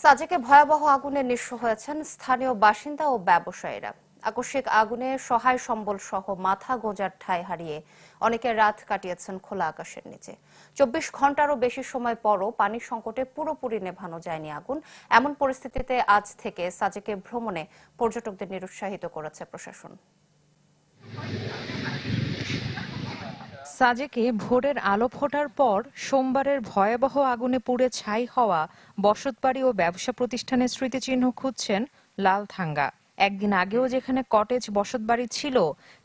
সাজেকে ভয়াবহ আগুনে নিঃস্ব হয়েছেন স্থানীয় বাসিন্দা ও ব্যবসায়ীরা। আকস্মিক আগুনে সহায় সম্বল সহ মাথা গোঁজার ঠাঁই হারিয়ে অনেকে রাত কাটিয়েছেন খোলা আকাশের নিচে। 24 ঘন্টারও বেশি সময় পরও পানির সংকটে পুরোপুরি নেভানো যায়নি আগুন। এমন পরিস্থিতিতে আজ থেকে সাজেকে ভ্রমণে পর্যটকদের নিরুৎসাহিত করেছে প্রশাসন। সাজেকে ভোরের আলো ফোটার পর সোমবারের ভয়াবহ আগুনে পুড়ে ছাই হওয়া বসতবাড়ি ও ব্যবসা প্রতিষ্ঠানের স্মৃতিচিহ্ন খুঁজছেন লালথাঙ্গা। একদিন আগেও যেখানে কটেজ বসতবাড়ি ছিল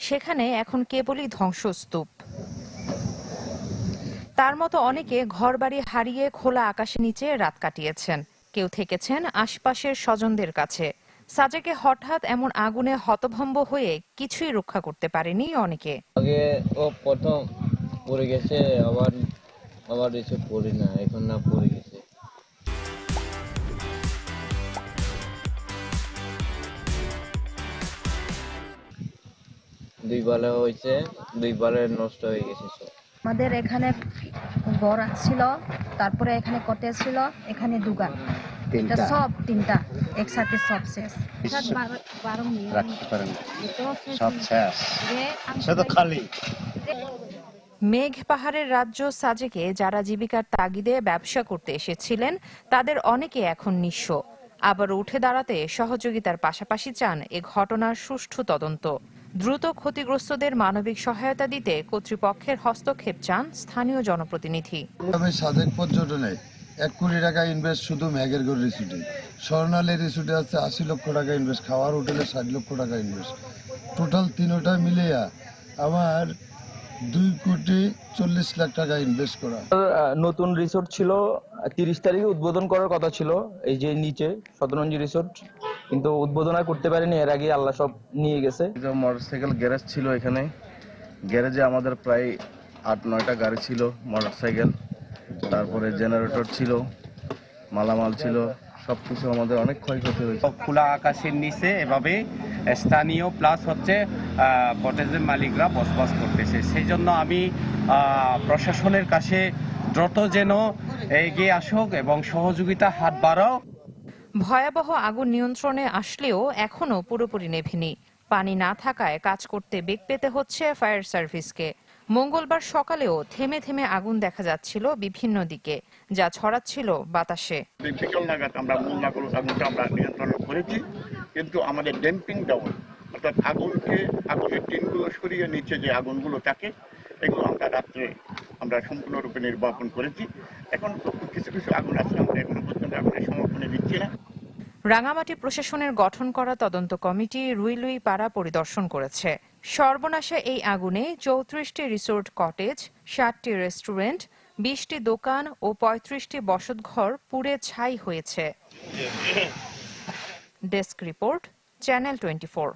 সেখানে এখন কেবলই ধ্বংসস্তূপ। তার মতো অনেকে ঘরবাড়ি হারিয়ে খোলা আকাশের নিচে রাত কাটিয়েছেন। কেউ থেকেছেন আশপাশের স্বজনদের কাছে। সাজেকে হঠাৎ এমন আগুনে হতভম্ব হয়ে কিছুই রক্ষা করতে পারেনি অনেকে। আগে ও প্রথম পড়ে গেছে, আবার এসে পড়ি না, এখন না পড়ে গেছে। দুইবারে হয়েছে, দুইবারে নষ্ট হয়ে গেছে সব। আমাদের এখানে ঘর ছিল, তারপরে এখানে কটেজ ছিল, এখানে দোকান, সব তিনটা একসাথে সব শেষ। মেঘ পাহাড়ের রাজ্য সাজেকে যারা জীবিকার তাগিদে ব্যবসা করতে এসেছিলেন তাদের অনেকে এখন নিঃস্ব। আবার উঠে দাঁড়াতে সহযোগিতার পাশাপাশি চান এ ঘটনার সুষ্ঠু তদন্ত। দ্রুত ক্ষতিগ্রস্তদের মানবিক সহায়তা দিতে কর্তৃপক্ষের হস্তক্ষেপ চান স্থানীয় জনপ্রতিনিধি। সাজেক পর্যটনে 1 কোটি টাকা ইনভেস্ট শুধু মেঘেরগড় রিসোর্টে। স্বর্ণালী রিসোর্টে আছে 80 লক্ষ টাকা ইনভেস্ট, খাওয়ার হোটেলে 60 লক্ষ টাকা ইনভেস্ট। টোটাল তিনটা মিলিয়া আমার 2,40,00,000 টাকা ইনভেস্ট করা। নতুন রিসোর্ট ছিল, 30 তারিখে উদ্বোধন করার কথা ছিল, এই যে নিচে শতরঞ্জি রিসোর্ট, কিন্তু উদ্বোধন আর করতে পারেনি। এর আগে আল্লাহ সব নিয়ে গেছে। মোটরসাইকেল গ্যারেজ ছিল এখানে। গ্যারেজে আমাদের প্রায় 8-9টা গাড়ি ছিল, মোটরসাইকেল, তারপরে জেনারেটর ছিল, মালামাল ছিল, সবকিছু আমাদের অনেক ক্ষয়ক্ষতি হয়েছে। খোলা আকাশের নিচে এভাবে স্থানীয় প্লাস হচ্ছে কটেজের মালিকরা বসবাস করতেছে। সেই জন্য আমি প্রশাসনের কাছে দ্রুত যেন এগিয়ে আসুক এবং সহযোগিতা হাত বাড়াও। ভয়াবহ আগুন নিয়ন্ত্রণে আসলেও এখনো পুরোপুরি নেভেনি। পানি না থাকায় কাজ করতে বেগ পেতে হচ্ছে ফায়ার সার্ভিসকে। মঙ্গলবার সকালেও থেমে থেমে আগুন দেখা যাচ্ছিল বিভিন্ন দিকে, যা ছড়াচ্ছিল বাতাসে। বিকেল নাগাদ আমরা মূল আগুনটা আমরা নিয়ন্ত্রণ করেছি, কিন্তু আমাদের ড্যাম্পিং ডাউন, অর্থাৎ আগুনের টিনগুলো সরিয়ে নিচে যে আগুনগুলো থাকে এগুলো আমরা রাত্রে সম্পূর্ণরূপে নির্বাপন করেছি। এখন কিছু কিছু আগুন আছে, আমরা এখনো পর্যন্ত আগুনের সমর্পণে দিচ্ছি না। রাঙামাটি প্রশাসনের গঠন করা তদন্ত কমিটি রুইলুই পাড়া পরিদর্শন করেছে। সর্বনাশা এই আগুনে 34টি রিসোর্ট কটেজ, 60টি রেস্টুরেন্ট, 20টি দোকান ও 35টি বসতঘর পুড়ে ছাই হয়েছে। Desk report, channel 24।